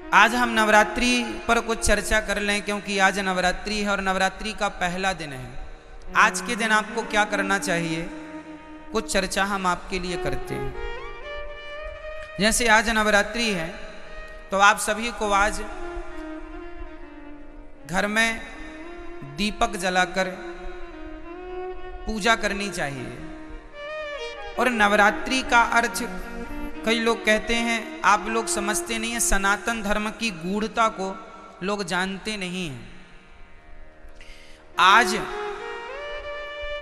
आज हम नवरात्रि पर कुछ चर्चा कर लें, क्योंकि आज नवरात्रि है और नवरात्रि का पहला दिन है। आज के दिन आपको क्या करना चाहिए, कुछ चर्चा हम आपके लिए करते हैं। जैसे आज नवरात्रि है तो आप सभी को आज घर में दीपक जलाकर पूजा करनी चाहिए। और नवरात्रि का अर्थ कई लोग कहते हैं, आप लोग समझते नहीं हैं, सनातन धर्म की गूढ़ता को लोग जानते नहीं हैं। आज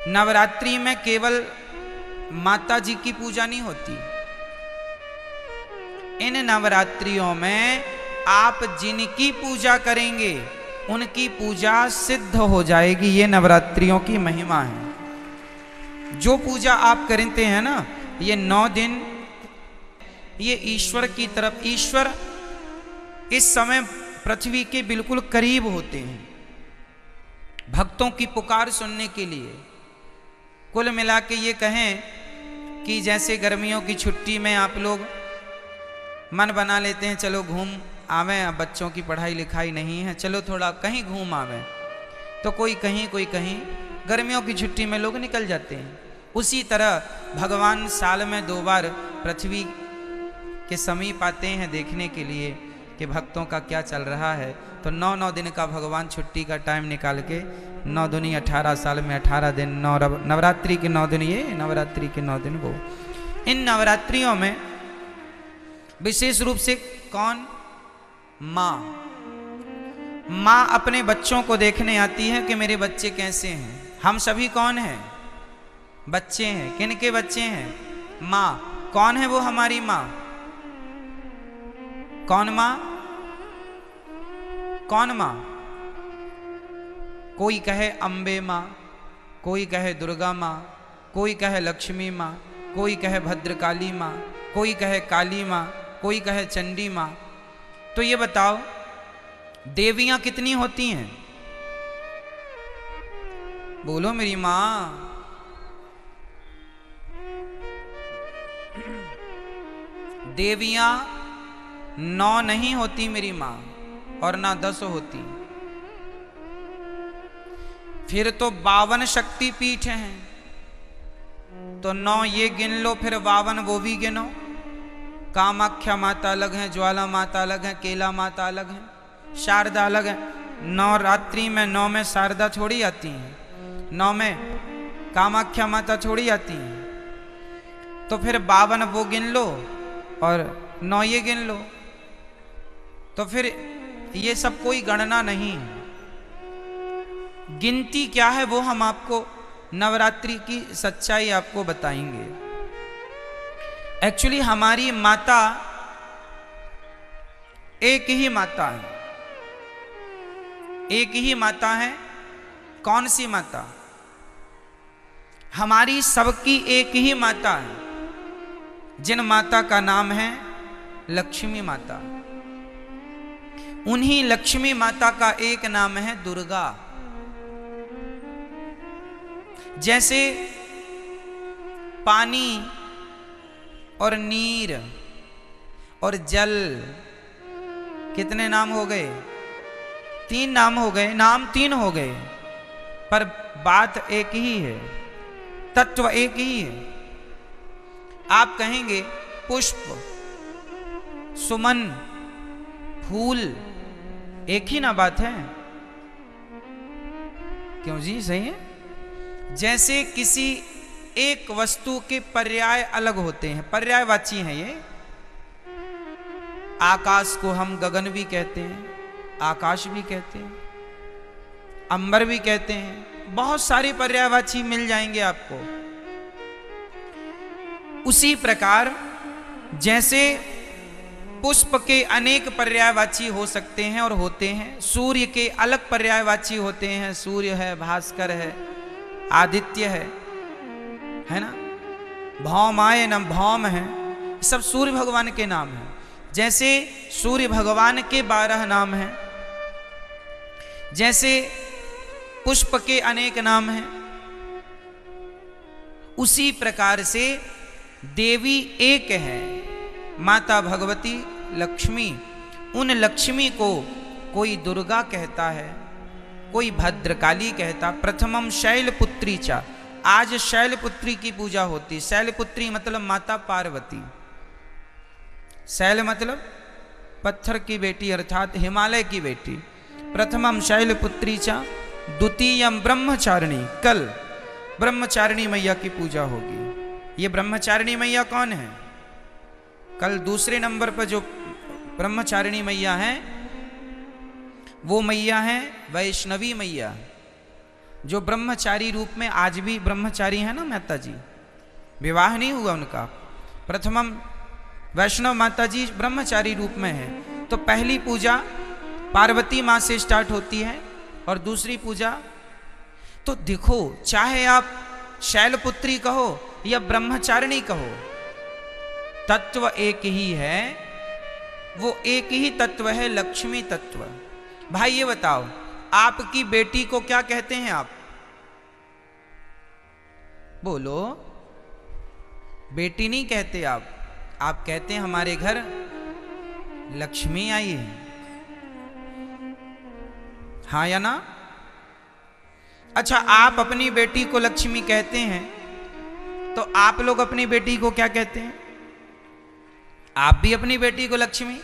नवरात्रि में केवल माता जी की पूजा नहीं होती, इन नवरात्रियों में आप जिनकी पूजा करेंगे उनकी पूजा सिद्ध हो जाएगी। ये नवरात्रियों की महिमा है। जो पूजा आप करते हैं ना, ये 9 दिन ये ईश्वर की तरफ, ईश्वर इस समय पृथ्वी के बिल्कुल करीब होते हैं भक्तों की पुकार सुनने के लिए। कुल मिला के ये कहें कि जैसे गर्मियों की छुट्टी में आप लोग मन बना लेते हैं, चलो घूम आवें, अब बच्चों की पढ़ाई लिखाई नहीं है, चलो थोड़ा कहीं घूम आवें, तो कोई कहीं कोई कहीं गर्मियों की छुट्टी में लोग निकल जाते हैं। उसी तरह भगवान साल में 2 बार पृथ्वी के समीप आते हैं देखने के लिए कि भक्तों का क्या चल रहा है। तो 9 दिन का भगवान छुट्टी का टाइम निकाल के 9 दूनी 18 साल में 18 दिन, नवरात्रि के 9 दिन ये, नवरात्रि के 9 दिन वो। इन नवरात्रियों में विशेष रूप से कौन, माँ अपने बच्चों को देखने आती है कि मेरे बच्चे कैसे हैं। हम सभी कौन हैं, बच्चे हैं। किन के बच्चे हैं, माँ। कौन है वो हमारी माँ, कौन माँ, कौन माँ। कोई कहे अम्बे माँ, कोई कहे दुर्गा माँ, कोई कहे लक्ष्मी माँ, कोई कहे भद्रकाली माँ, कोई कहे काली माँ, कोई कहे चंडी माँ। तो ये बताओ देवियां कितनी होती हैं, बोलो मेरी माँ। देवियां 9 नहीं होती मेरी माँ, और ना 10 होती। फिर तो 52 शक्ति पीठ हैं, तो 9 ये गिन लो, फिर 52 वो भी गिनो। कामाख्या माता अलग है, ज्वाला माता अलग है, केला माता अलग है, शारदा अलग है। नवरात्रि में 9 में शारदा छोड़ी आती है, 9 में कामाख्या माता छोड़ी आती है। तो फिर 52 वो गिन लो और 9 ये गिन लो, तो फिर ये सब कोई गणना नहीं है। गिनती क्या है वो हम आपको नवरात्रि की सच्चाई आपको बताएंगे। एक्चुअली हमारी माता एक ही माता है, एक ही माता है। कौन सी माता, हमारी सबकी एक ही माता है, जिन माता का नाम है लक्ष्मी माता। उन्हीं लक्ष्मी माता का एक नाम है दुर्गा। जैसे पानी और नीर और जल, कितने नाम हो गए, 3 नाम हो गए, नाम 3 हो गए, पर बात एक ही है, तत्व एक ही है। आप कहेंगे पुष्प, सुमन, फूल, एक ही ना बात है, क्यों जी, सही है। जैसे किसी एक वस्तु के पर्याय अलग होते हैं, पर्यायवाची हैं ये। आकाश को हम गगन भी कहते हैं, आकाश भी कहते हैं, अंबर भी कहते हैं, बहुत सारे पर्यायवाची मिल जाएंगे आपको। उसी प्रकार जैसे पुष्प के अनेक पर्यायवाची हो सकते हैं और होते हैं, सूर्य के अलग पर्यायवाची होते हैं, सूर्य है, भास्कर है, आदित्य है ना, भौमाय न भौम है, सब सूर्य भगवान के नाम हैं। जैसे सूर्य भगवान के 12 नाम हैं, जैसे पुष्प के अनेक नाम हैं, उसी प्रकार से देवी एक है, माता भगवती लक्ष्मी, उन लक्ष्मी को कोई दुर्गा कहता है, कोई भद्रकाली कहता। प्रथमम शैलपुत्री चा, आज शैलपुत्री की पूजा होती। शैलपुत्री मतलब माता पार्वती। शैल मतलब पत्थर की बेटी अर्थात हिमालय की बेटी। प्रथमम शैलपुत्री चा द्वितीयम ब्रह्मचारिणी, कल ब्रह्मचारिणी मैया की पूजा होगी। ये ब्रह्मचारिणी मैया कौन है? कल दूसरे नंबर पर जो ब्रह्मचारिणी मैया है वो मैया है वैष्णवी मैया, जो ब्रह्मचारी रूप में आज भी ब्रह्मचारी है ना माता जी, विवाह नहीं हुआ उनका। प्रथमम वैष्णव माता जी ब्रह्मचारी रूप में है। तो पहली पूजा पार्वती माँ से स्टार्ट होती है और दूसरी पूजा, तो देखो चाहे आप शैलपुत्री कहो या ब्रह्मचारिणी कहो, तत्व एक ही है। वो एक ही तत्व है, लक्ष्मी तत्व। भाई ये बताओ, आपकी बेटी को क्या कहते हैं आप? बोलो। बेटी नहीं कहते आप कहते हैं हमारे घर लक्ष्मी आई है। हाँ या ना? अच्छा, आप अपनी बेटी को लक्ष्मी कहते हैं, तो आप लोग अपनी बेटी को क्या कहते हैं? आप भी अपनी बेटी को लक्ष्मी।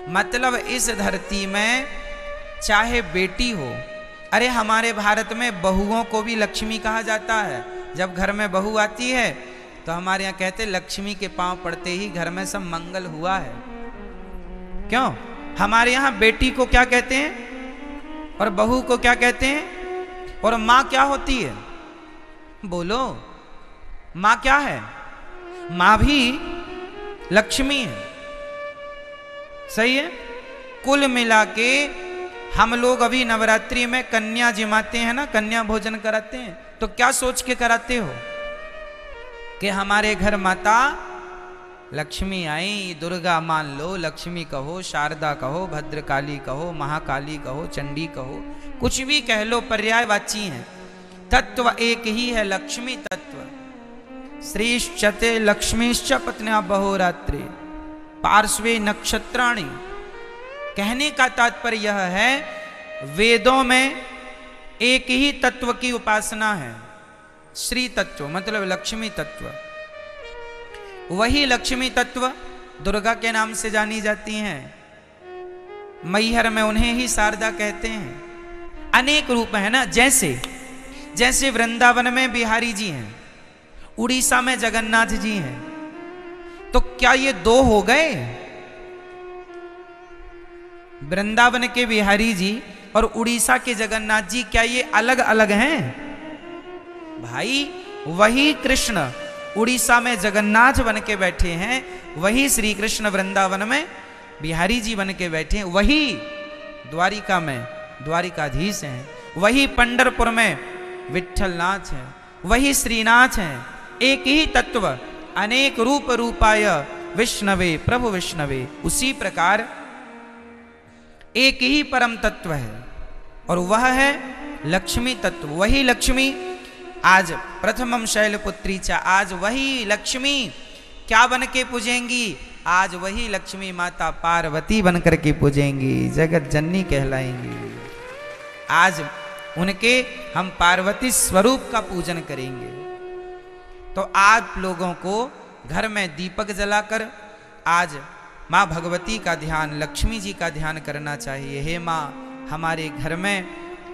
मतलब इस धरती में चाहे बेटी हो, अरे हमारे भारत में बहुओं को भी लक्ष्मी कहा जाता है। जब घर में बहू आती है तो हमारे यहाँ कहते लक्ष्मी के पांव पड़ते ही घर में सब मंगल हुआ है। क्यों? हमारे यहाँ बेटी को क्या कहते हैं और बहू को क्या कहते हैं? और माँ क्या होती है? बोलो, माँ क्या है? माँ भी लक्ष्मी है। सही है। कुल मिला के हम लोग अभी नवरात्रि में कन्या जिमाते हैं ना, कन्या भोजन कराते हैं, तो क्या सोच के कराते हो कि हमारे घर माता लक्ष्मी आई। दुर्गा मान लो, लक्ष्मी कहो, शारदा कहो, भद्रकाली कहो, महाकाली कहो, चंडी कहो, कुछ भी कह लो, पर्यायवाची हैं। तत्व एक ही है, लक्ष्मी तत्व। श्रीश्चते लक्ष्मीश्च पत्न्या बहोरात्रि पार्श्वे नक्षत्राणि। कहने का तात्पर्य यह है, वेदों में एक ही तत्व की उपासना है, श्री तत्व मतलब लक्ष्मी तत्व। वही लक्ष्मी तत्व दुर्गा के नाम से जानी जाती हैं। मैहर में उन्हें ही शारदा कहते हैं। अनेक रूप है ना, जैसे वृंदावन में बिहारी जी हैं, उड़ीसा में जगन्नाथ जी हैं, तो क्या ये दो हो गए? वृंदावन के बिहारी जी और उड़ीसा के जगन्नाथ जी क्या ये अलग अलग हैं? भाई वही कृष्ण उड़ीसा में जगन्नाथ बन के बैठे हैं, वही श्री कृष्ण वृंदावन में बिहारी जी बन के बैठे हैं, वही द्वारिका में द्वारिकाधीश हैं, वही पंढरपुर में विठ्ठलनाथ हैं, वही श्रीनाथ हैं। एक ही तत्व, अनेक रूप रूपाय विष्णवे प्रभु विष्णवे। उसी प्रकार एक ही परम तत्व है और वह है लक्ष्मी तत्व। वही लक्ष्मी आज प्रथमम शैलपुत्री चा, आज वही लक्ष्मी क्या बन के पूजेंगी? आज वही लक्ष्मी माता पार्वती बन करके पूजेंगी, जगत जननी कहलाएंगी। आज उनके हम पार्वती स्वरूप का पूजन करेंगे। तो आप लोगों को घर में दीपक जलाकर आज माँ भगवती का ध्यान, लक्ष्मी जी का ध्यान करना चाहिए। हे माँ, हमारे घर में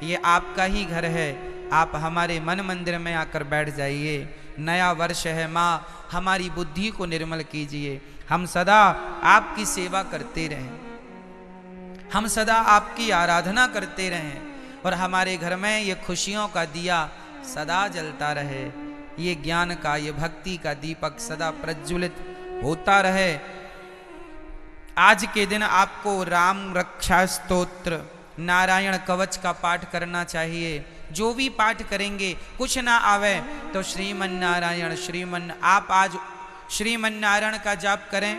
ये आपका ही घर है, आप हमारे मन मंदिर में आकर बैठ जाइए। नया वर्ष है माँ, हमारी बुद्धि को निर्मल कीजिए। हम सदा आपकी सेवा करते रहें, हम सदा आपकी आराधना करते रहें और हमारे घर में ये खुशियों का दिया सदा जलता रहे, ये ज्ञान का, ये भक्ति का दीपक सदा प्रज्वलित होता रहे। आज के दिन आपको राम रक्षा स्तोत्र, नारायण कवच का पाठ करना चाहिए। जो भी पाठ करेंगे, कुछ ना आवे तो श्रीमन नारायण श्रीमन, आप आज श्रीमन नारायण का जाप करें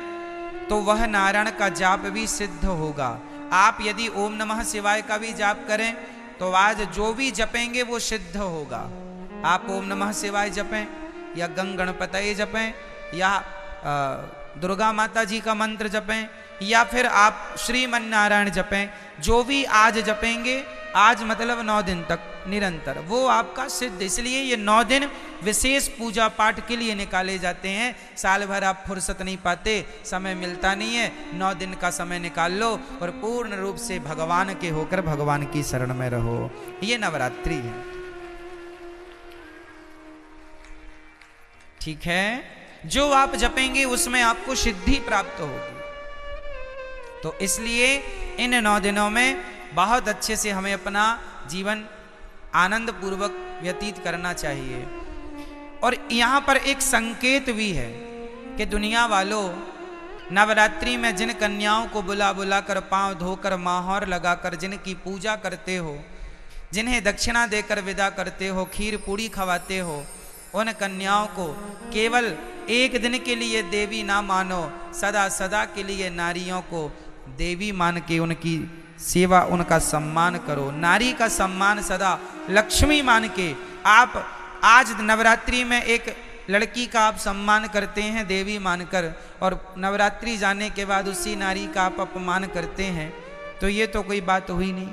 तो वह नारायण का जाप भी सिद्ध होगा। आप यदि ओम नमः शिवाय का भी जाप करें तो आज जो भी जपेंगे वो सिद्ध होगा। आप ओम नमः शिवाय जपें या गंग गणपतये जपें या दुर्गा माता जी का मंत्र जपें या फिर आप श्रीमन्नारायण जपें, जो भी आज जपेंगे, आज मतलब 9 दिन तक निरंतर, वो आपका सिद्ध। इसलिए ये 9 दिन विशेष पूजा पाठ के लिए निकाले जाते हैं। साल भर आप फुर्सत नहीं पाते, समय मिलता नहीं है, 9 दिन का समय निकाल लो और पूर्ण रूप से भगवान के होकर भगवान की शरण में रहो। ये नवरात्रि है, ठीक है। जो आप जपेंगे उसमें आपको सिद्धि प्राप्त होगी। तो इसलिए इन 9 दिनों में बहुत अच्छे से हमें अपना जीवन आनंद पूर्वक व्यतीत करना चाहिए। और यहाँ पर एक संकेत भी है कि दुनिया वालों, नवरात्रि में जिन कन्याओं को बुला बुला कर, पांव धोकर, माहौर लगाकर जिनकी पूजा करते हो, जिन्हें दक्षिणा देकर विदा करते हो, खीर पूड़ी खवाते हो, उन कन्याओं को केवल एक दिन के लिए देवी ना मानो, सदा सदा के लिए नारियों को देवी मान के उनकी सेवा, उनका सम्मान करो। नारी का सम्मान सदा लक्ष्मी मान के आप आज नवरात्रि में एक लड़की का आप सम्मान करते हैं देवी मानकर, और नवरात्रि जाने के बाद उसी नारी का आप अपमान करते हैं, तो ये तो कोई बात हुई नहीं।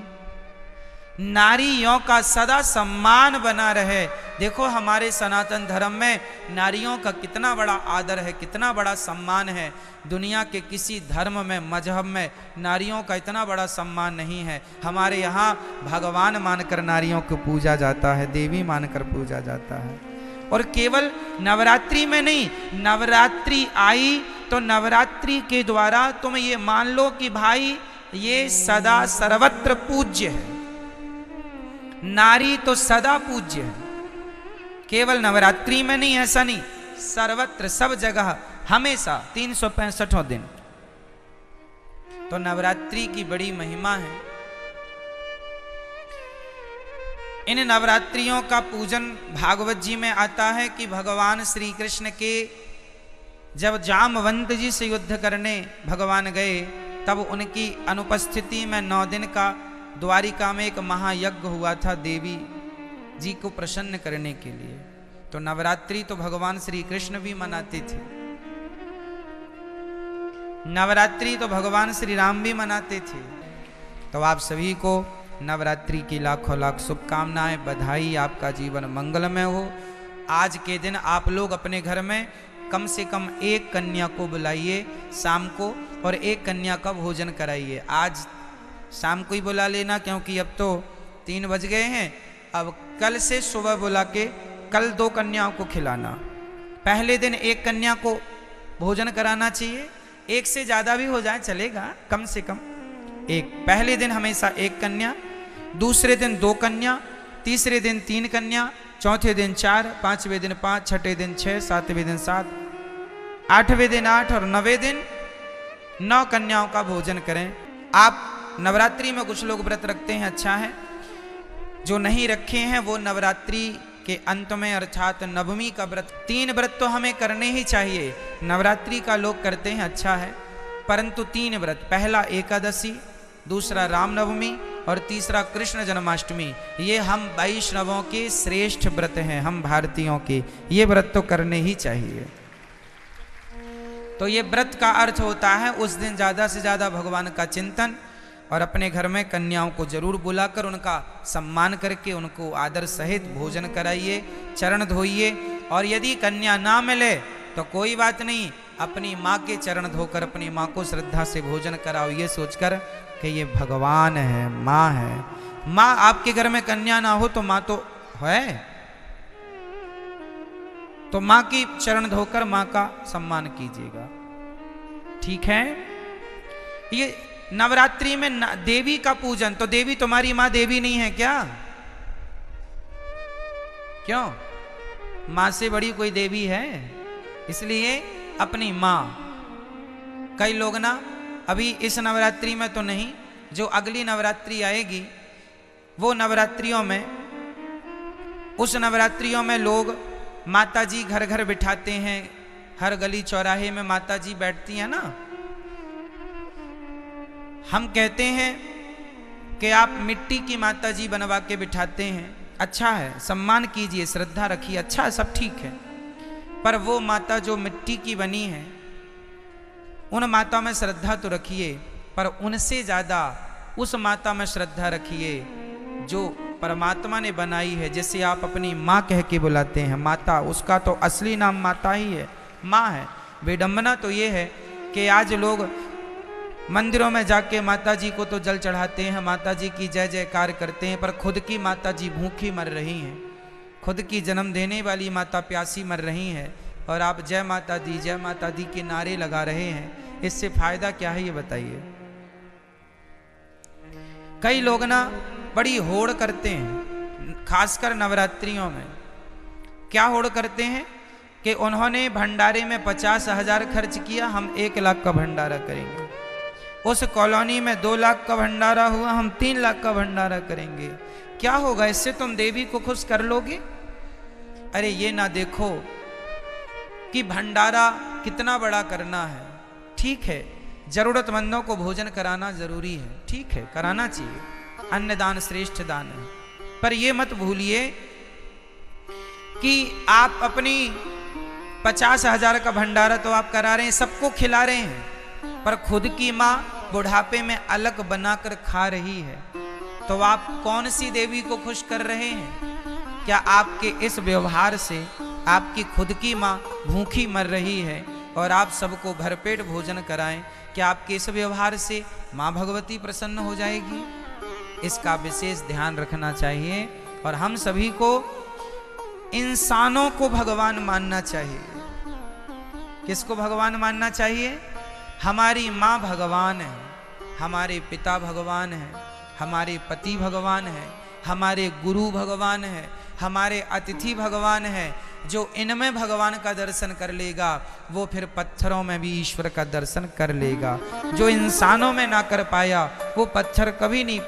नारियों का सदा सम्मान बना रहे। देखो हमारे सनातन धर्म में नारियों का कितना बड़ा आदर है, कितना बड़ा सम्मान है। दुनिया के किसी धर्म में, मजहब में नारियों का इतना बड़ा सम्मान नहीं है। हमारे यहाँ भगवान मानकर नारियों को पूजा जाता है, देवी मानकर पूजा जाता है। और केवल नवरात्रि में नहीं, नवरात्रि आई तो नवरात्रि के द्वारा तुम ये मान लो कि भाई ये सदा सर्वत्र पूज्य है। नारी तो सदा पूज्य है, केवल नवरात्रि में नहीं, ऐसा नहीं, सर्वत्र, सब जगह, हमेशा 365 दिन। तो नवरात्रि की बड़ी महिमा है। इन नवरात्रियों का पूजन भागवत जी में आता है कि भगवान श्री कृष्ण के जब जामवंत जी से युद्ध करने भगवान गए, तब उनकी अनुपस्थिति में 9 दिन का द्वारिका में एक महायज्ञ हुआ था देवी जी को प्रसन्न करने के लिए। तो नवरात्रि तो भगवान श्री कृष्ण भी मनाते थे, नवरात्रि तो भगवान श्री राम भी मनाते थे। तो आप सभी को नवरात्रि की लाखों लाख शुभकामनाएं, बधाई, आपका जीवन मंगलमय हो। आज के दिन आप लोग अपने घर में कम से कम एक कन्या को बुलाइए शाम को, और एक कन्या का भोजन कराइए। आज शाम को ही बुला लेना, क्योंकि अब तो 3 बज गए हैं। अब कल से सुबह बुला के कल 2 कन्याओं को खिलाना। पहले दिन एक कन्या को भोजन कराना चाहिए, एक से ज़्यादा भी हो जाए चलेगा, कम से कम एक। पहले दिन हमेशा एक कन्या, दूसरे दिन 2 कन्या, तीसरे दिन 3 कन्या, चौथे दिन 4, 5वें दिन 5, छठे दिन 6, 7वें दिन 7, 8वें दिन 8 और 9वें दिन 9 कन्याओं का भोजन करें। आप नवरात्रि में कुछ लोग व्रत रखते हैं, अच्छा है। जो नहीं रखे हैं वो नवरात्रि के अंत में अर्थात नवमी का व्रत, 3 व्रत तो हमें करने ही चाहिए। नवरात्रि का लोग करते हैं, अच्छा है, परंतु 3 व्रत, पहला एकादशी, दूसरा रामनवमी और तीसरा कृष्ण जन्माष्टमी, ये हम वैष्णवों के श्रेष्ठ व्रत हैं, हम भारतीयों के, ये व्रत तो करने ही चाहिए। तो ये व्रत का अर्थ होता है उस दिन ज़्यादा से ज़्यादा भगवान का चिंतन, और अपने घर में कन्याओं को जरूर बुलाकर उनका सम्मान करके उनको आदर सहित भोजन कराइए, चरण धोइए। और यदि कन्या ना मिले तो कोई बात नहीं, अपनी माँ के चरण धोकर अपनी माँ को श्रद्धा से भोजन कराओ, ये सोचकर कि ये भगवान है, माँ है। माँ, आपके घर में कन्या ना हो तो माँ तो है, तो माँ की चरण धोकर माँ का सम्मान कीजिएगा, ठीक है। ये नवरात्रि में देवी का पूजन, तो देवी, तुम्हारी माँ देवी नहीं है क्या? क्यों? माँ से बड़ी कोई देवी है? इसलिए अपनी माँ। कई लोग ना अभी इस नवरात्रि में तो नहीं, जो अगली नवरात्रि आएगी वो नवरात्रियों में, उस नवरात्रियों में लोग माता जी घर घर बिठाते हैं, हर गली चौराहे में माता जी बैठती हैं ना। हम कहते हैं कि आप मिट्टी की माता जी बनवा के बिठाते हैं, अच्छा है, सम्मान कीजिए, श्रद्धा रखिए, अच्छा है, सब ठीक है। पर वो माता जो मिट्टी की बनी है उन माता में श्रद्धा तो रखिए, पर उनसे ज़्यादा उस माता में श्रद्धा रखिए जो परमात्मा ने बनाई है, जिसे आप अपनी माँ कह के बुलाते हैं। माता, उसका तो असली नाम माता ही है, माँ है। विडंबना तो ये है कि आज लोग मंदिरों में जाके माता जी को तो जल चढ़ाते हैं, माता जी की जय जयकार करते हैं, पर खुद की माता जी भूखी मर रही हैं, खुद की जन्म देने वाली माता प्यासी मर रही है, और आप जय माता दी के नारे लगा रहे हैं। इससे फायदा क्या है ये बताइए। कई लोग ना बड़ी होड़ करते हैं, खासकर नवरात्रियों में। क्या होड़ करते हैं कि उन्होंने भंडारे में 50,000 खर्च किया, हम 1 लाख का भंडारा करेंगे। उस कॉलोनी में 2 लाख का भंडारा हुआ, हम 3 लाख का भंडारा करेंगे। क्या होगा इससे? तुम देवी को खुश कर लोगे? अरे ये ना देखो कि भंडारा कितना बड़ा करना है। ठीक है, जरूरतमंदों को भोजन कराना जरूरी है, ठीक है, कराना चाहिए, अन्नदान श्रेष्ठ दान है। पर ये मत भूलिए कि आप अपनी 50,000 का भंडारा तो आप करा रहे हैं, सबको खिला रहे हैं, पर खुद की माँ बुढ़ापे में अलग बनाकर खा रही है, तो आप कौन सी देवी को खुश कर रहे हैं? क्या आपके इस व्यवहार से आपकी खुद की माँ भूखी मर रही है और आप सबको भरपेट भोजन कराएं, क्या आपके इस व्यवहार से माँ भगवती प्रसन्न हो जाएगी? इसका विशेष ध्यान रखना चाहिए। और हम सभी को इंसानों को भगवान मानना चाहिए। किसको भगवान मानना चाहिए? हमारी माँ भगवान है, हमारे पिता भगवान है, हमारे पति भगवान है, हमारे गुरु भगवान है, हमारे अतिथि भगवान है। जो इनमें भगवान का दर्शन कर लेगा वो फिर पत्थरों में भी ईश्वर का दर्शन कर लेगा। जो इंसानों में ना कर पाया वो पत्थर कभी नहीं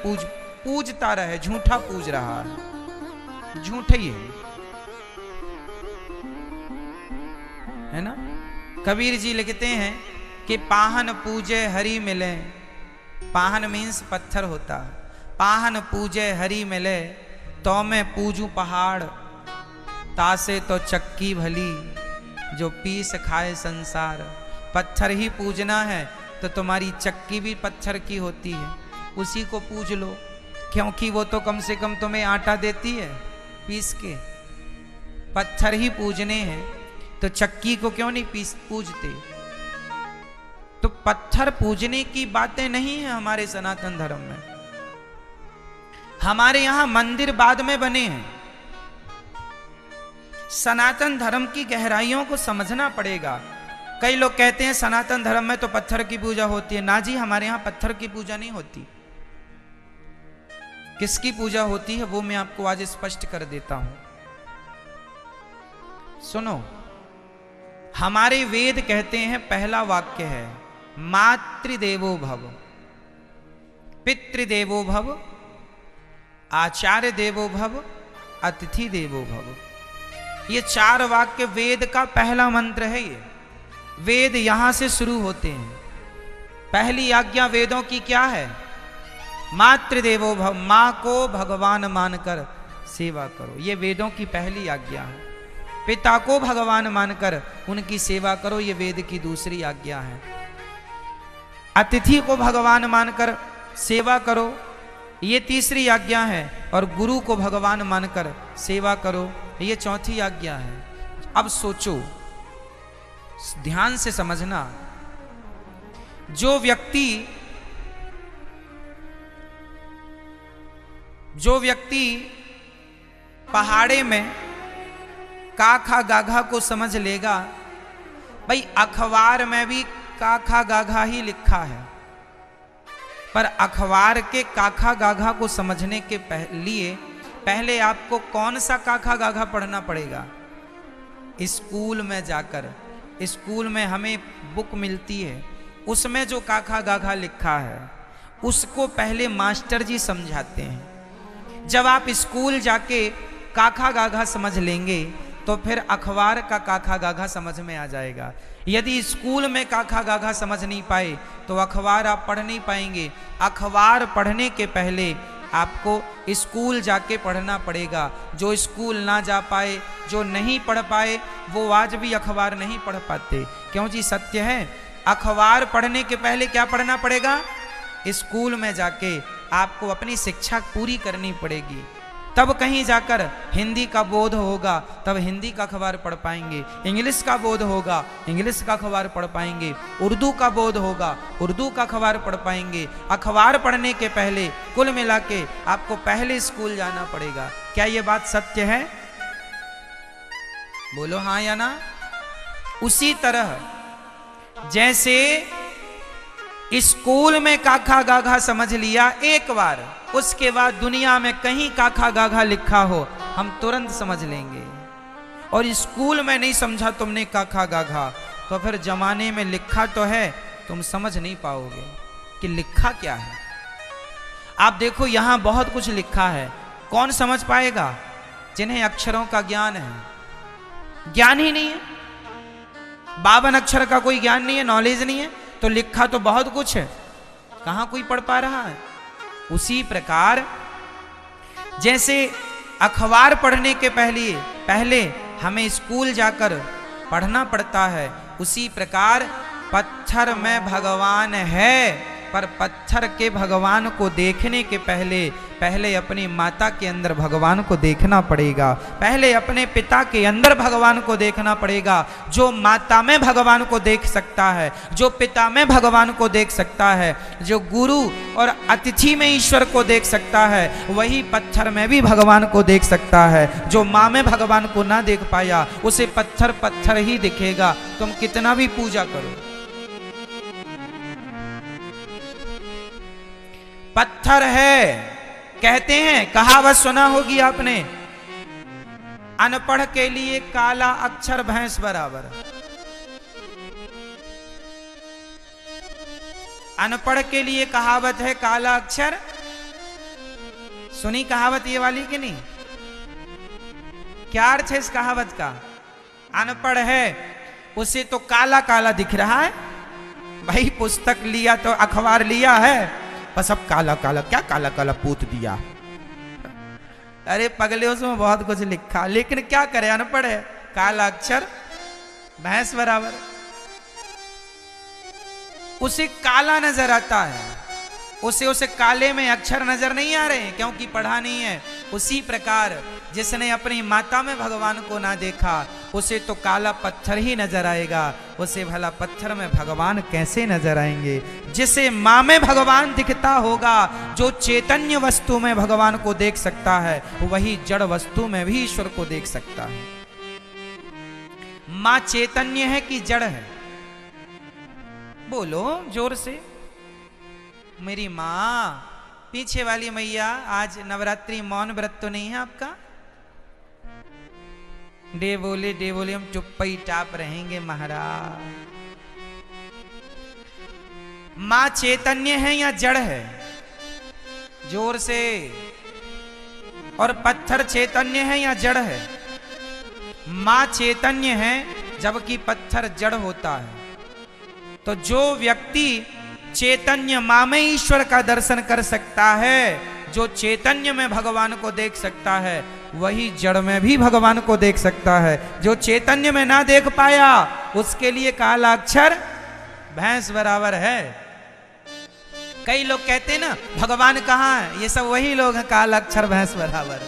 पूजता रहे, झूठा पूज रहा है, झूठे ही है ना। कबीर जी लिखते हैं कि पाहन पूजे हरि मिले, पाहन मीन्स पत्थर होता, पाहन पूजे हरि मिले, तो मैं पूजू पहाड़, तासे तो चक्की भली, जो पीस खाए संसार। पत्थर ही पूजना है तो तुम्हारी चक्की भी पत्थर की होती है, उसी को पूज लो, क्योंकि वो तो कम से कम तुम्हें आटा देती है पीस के। पत्थर ही पूजने हैं तो चक्की को क्यों नहीं पूजते? तो पत्थर पूजने की बातें नहीं है हमारे सनातन धर्म में। हमारे यहां मंदिर बाद में बने हैं। सनातन धर्म की गहराइयों को समझना पड़ेगा। कई लोग कहते हैं सनातन धर्म में तो पत्थर की पूजा होती है। ना जी, हमारे यहां पत्थर की पूजा नहीं होती। किसकी पूजा होती है वो मैं आपको आज स्पष्ट कर देता हूं। सुनो, हमारे वेद कहते हैं, पहला वाक्य है मातृदेवो भव, पितृदेवो भव, आचार्य देवो भव, अतिथि देवो भव। ये 4 वाक्य वेद का पहला मंत्र है। ये वेद यहां से शुरू होते हैं। पहली आज्ञा वेदों की क्या है? मातृदेवो भव, मां को भगवान मानकर सेवा करो, ये वेदों की पहली आज्ञा है। पिता को भगवान मानकर उनकी सेवा करो, ये वेद की दूसरी आज्ञा है। अतिथि को भगवान मानकर सेवा करो, ये तीसरी आज्ञा है। और गुरु को भगवान मानकर सेवा करो, ये चौथी आज्ञा है। अब सोचो, ध्यान से समझना, जो व्यक्ति पहाड़े में काखा गाघा को समझ लेगा, भाई अखबार में भी काखा गाघा ही लिखा है, पर अखबार के काखा गाघा को समझने के लिए पहले आपको कौन सा काखा गाघा पढ़ना पड़ेगा? स्कूल में जाकर। स्कूल में हमें बुक मिलती है, उसमें जो काखा गाघा लिखा है उसको पहले मास्टर जी समझाते हैं। जब आप स्कूल जाके काखा गाघा समझ लेंगे तो फिर अखबार का काखा गाघा समझ में आ जाएगा। यदि स्कूल में काखा गाघा समझ नहीं पाए तो अखबार आप पढ़ नहीं पाएंगे। अखबार पढ़ने के पहले आपको स्कूल जाके पढ़ना पड़ेगा। जो स्कूल ना जा पाए, जो नहीं पढ़ पाए, वो आज भी अखबार नहीं पढ़ पाते। क्यों जी? सत्य है अखबार पढ़ने के पहले क्या पढ़ना पड़ेगा? स्कूल में जाके आपको अपनी शिक्षा पूरी करनी पड़ेगी, तब कहीं जाकर हिंदी का बोध होगा, तब हिंदी का अखबार पढ़ पाएंगे। इंग्लिश का बोध होगा, इंग्लिश का अखबार पढ़ पाएंगे। उर्दू का बोध होगा, उर्दू का अखबार पढ़ पाएंगे। अखबार पढ़ने के पहले कुल मिला के आपको पहले स्कूल जाना पड़ेगा। क्या ये बात सत्य है? बोलो हाँ या ना। उसी तरह जैसे स्कूल में काखा गाघा समझ लिया एक बार, उसके बाद दुनिया में कहीं काखा गाघा लिखा हो हम तुरंत समझ लेंगे। और स्कूल में नहीं समझा तुमने काखा गाघा, तो फिर जमाने में लिखा तो है, तुम समझ नहीं पाओगे कि लिखा क्या है। आप देखो यहां बहुत कुछ लिखा है, कौन समझ पाएगा? जिन्हें अक्षरों का ज्ञान है। ज्ञान ही नहीं है, 52 अक्षर का कोई ज्ञान नहीं है, नॉलेज नहीं है, तो लिखा तो बहुत कुछ है, कहां कोई पढ़ पा रहा है। उसी प्रकार जैसे अखबार पढ़ने के पहले हमें स्कूल जाकर पढ़ना पड़ता है, उसी प्रकार पत्थर में भगवान है, पर पत्थर के भगवान को देखने के पहले अपनी माता के अंदर भगवान को देखना पड़ेगा, पहले अपने पिता के अंदर भगवान को देखना पड़ेगा। जो माता में भगवान को देख सकता है, जो पिता में भगवान को देख सकता है, जो गुरु और अतिथि में ईश्वर को देख सकता है, वही पत्थर में भी भगवान को देख सकता है। जो माँ में भगवान को ना देख पाया, उसे पत्थर ही दिखेगा, तुम कितना भी पूजा करो। पत्थर है, कहते हैं, कहावत सुना होगी आपने, अनपढ़ के लिए काला अक्षर भैंस बराबर। अनपढ़ के लिए कहावत है काला अक्षर। सुनी कहावत ये वाली कि नहीं? क्या अर्थ है इस कहावत का? अनपढ़ है उसे तो काला काला दिख रहा है। भाई पुस्तक लिया तो अखबार लिया है, बस अब काला काला, क्या काला काला पूत दिया। अरे पगले उसमें बहुत कुछ लिखा, लेकिन क्या करे, अनपढ़ है, काला अक्षर भैंस बराबर। उसे काला नजर आता है, उसे काले में अक्षर नजर नहीं आ रहे क्योंकि पढ़ा नहीं है। उसी प्रकार जिसने अपनी माता में भगवान को ना देखा, उसे तो काला पत्थर ही नजर आएगा, उसे भला पत्थर में भगवान कैसे नजर आएंगे। जिसे माँ में भगवान दिखता होगा, जो चैतन्य वस्तु में भगवान को देख सकता है, वही जड़ वस्तु में भी ईश्वर को देख सकता है। माँ चैतन्य है कि जड़ है? बोलो जोर से। मेरी माँ, पीछे वाली मैया, आज नवरात्रि मौन व्रत तो नहीं है आपका? डे बोले हम चुप्पी टाप रहेंगे महाराज। मां चैतन्य है या जड़ है? जोर से। और पत्थर चैतन्य है या जड़ है? मां चैतन्य है जबकि पत्थर जड़ होता है। तो जो व्यक्ति चैतन्य मां में ईश्वर का दर्शन कर सकता है, जो चैतन्य में भगवान को देख सकता है, वही जड़ में भी भगवान को देख सकता है। जो चैतन्य में ना देख पाया, उसके लिए काला अक्षर भैंस बराबर है। कई लोग कहते हैं ना भगवान कहाँ है, ये सब वही लोग हैं काला अक्षर भैंस बराबर।